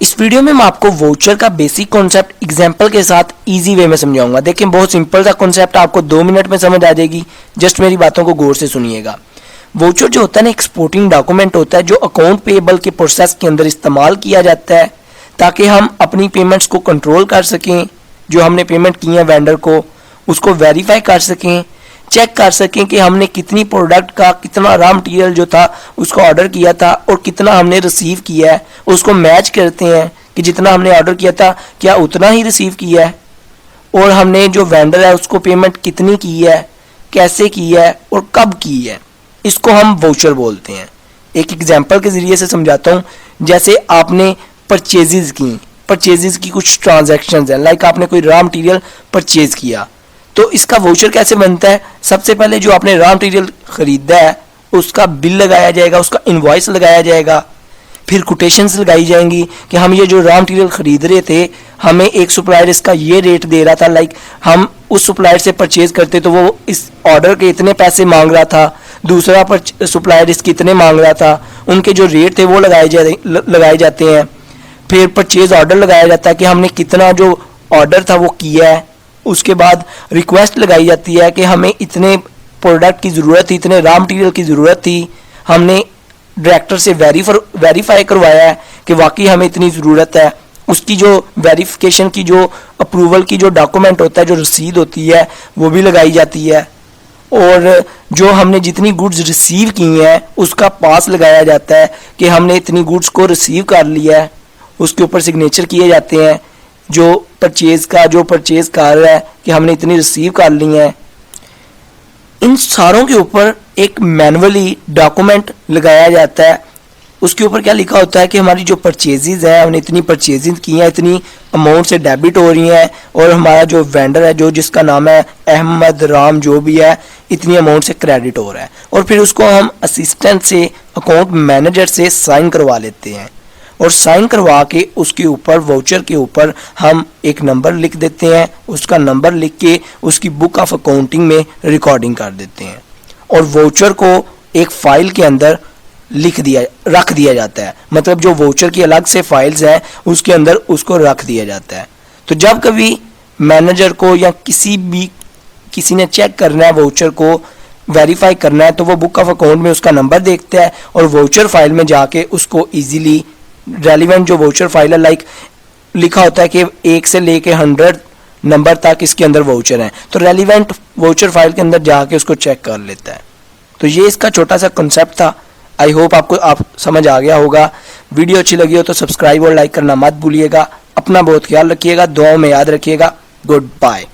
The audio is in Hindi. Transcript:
इस वीडियो में मैं आपको वाउचर का बेसिक कॉन्सेप्ट एग्जांपल के साथ इजी वे में समझाऊंगा। देखिए बहुत सिंपल सा कॉन्सेप्ट, आपको 2 मिनट में समझ आ जाएगी। जस्ट मेरी बातों को गौर से सुनिएगा। वाउचर जो होता है ना, एक्सपोर्टिंग डॉक्यूमेंट होता है जो अकाउंट पेएबल के प्रोसेस के अंदर इस्तेमाल किया जाता है ताकि हम अपनी पेमेंट्स को कंट्रोल कर सकें। जो हमने पेमेंट की है वेंडर को, उसको वेरीफाई कर सकें, चेक कर सकें कि हमने कितनी प्रोडक्ट का कितना रॉ मटेरियल जो था उसको ऑर्डर किया था और कितना हमने रिसीव किया है। उसको मैच करते हैं कि जितना हमने ऑर्डर किया था क्या उतना ही रिसीव किया है, और हमने जो वेंडर है उसको पेमेंट कितनी की है, कैसे की है और कब की है। इसको हम वाउचर बोलते हैं। एक एग्जांपल के ज़रिए से समझाता हूँ। जैसे आपने परचेजेस की कुछ ट्रांजैक्शंस हैं, लाइक आपने कोई रॉ मटेरियल परचेज किया, तो इसका वाउचर कैसे बनता है। सबसे पहले जो आपने रॉ मटेरियल खरीदा है उसका बिल लगाया जाएगा, उसका इनवॉइस लगाया जाएगा, फिर कोटेशंस लगाई जाएंगी कि हम ये जो रॉ मटेरियल खरीद रहे थे, हमें एक सप्लायर इसका ये रेट दे रहा था, लाइक हम उस सप्लायर से परचेज करते तो वो इस ऑर्डर के इतने पैसे मांग रहा था, दूसरा सप्लायर इसके इतने मांग रहा था, उनके जो रेट थे वो लगाए जाते हैं। फिर परचेज ऑर्डर लगाया जाता है कि हमने कितना जो ऑर्डर था वो किया है। उसके बाद रिक्वेस्ट लगाई जाती है कि हमें इतने प्रोडक्ट की ज़रूरत थी, इतने रॉ मटेरियल की ज़रूरत थी, हमने डायरेक्टर से वेरीफाई करवाया है कि वाकई हमें इतनी ज़रूरत है। उसकी जो वेरिफिकेशन की जो अप्रूवल की जो डॉक्यूमेंट होता है, जो रसीद होती है, वो भी लगाई जाती है। और जो हमने जितनी गुड्स रिसीव की हैं उसका पास लगाया जाता है कि हमने इतनी गुड्स को रिसीव कर लिया है। उसके ऊपर सिग्नेचर किए जाते हैं जो परचेज कर रहा है कि हमने इतनी रिसीव कर ली है। इन सारों के ऊपर एक मैनुअली डॉक्यूमेंट लगाया जाता है। उसके ऊपर क्या लिखा होता है कि हमारी जो परचेजेज हैं, हमने इतनी परचेजेज की हैं, इतनी अमाउंट से डेबिट हो रही हैं, और हमारा जो वेंडर है जो जिसका नाम है अहमद राम जो भी है, इतनी अमाउंट से क्रेडिट हो रहा है। और फिर उसको हम असिस्टेंट से, अकाउंट मैनेजर से साइन करवा लेते हैं, और साइन करवा के उसके ऊपर वाउचर के ऊपर हम एक नंबर लिख देते हैं। उसका नंबर लिख के उसकी बुक ऑफ अकाउंटिंग में रिकॉर्डिंग कर देते हैं, और वाउचर को एक फाइल के अंदर रख दिया जाता है। मतलब जो वाउचर की अलग से फाइल्स हैं उसके अंदर उसको रख दिया जाता है। तो जब कभी मैनेजर को या किसी ने चेक करना है, वाउचर को वेरीफाई करना है, तो वो बुक ऑफ अकाउंट में उसका नंबर देखता है और वाउचर फाइल में जाके उसको इजीली रेलिवेंट जो वाउचर फाइल है, लाइक लिखा होता है कि 1 से लेके 100 नंबर तक इसके अंदर वाउचर हैं, तो रेलिवेंट वाउचर फाइल के अंदर जाके उसको चेक कर लेता है। तो ये इसका छोटा सा कॉन्सेप्ट था। आई होप आप समझ आ गया होगा। वीडियो अच्छी लगी हो तो सब्सक्राइब और लाइक करना मत भूलिएगा। अपना बहुत ख्याल रखिएगा, दुआओं में याद रखिएगा। Good bye.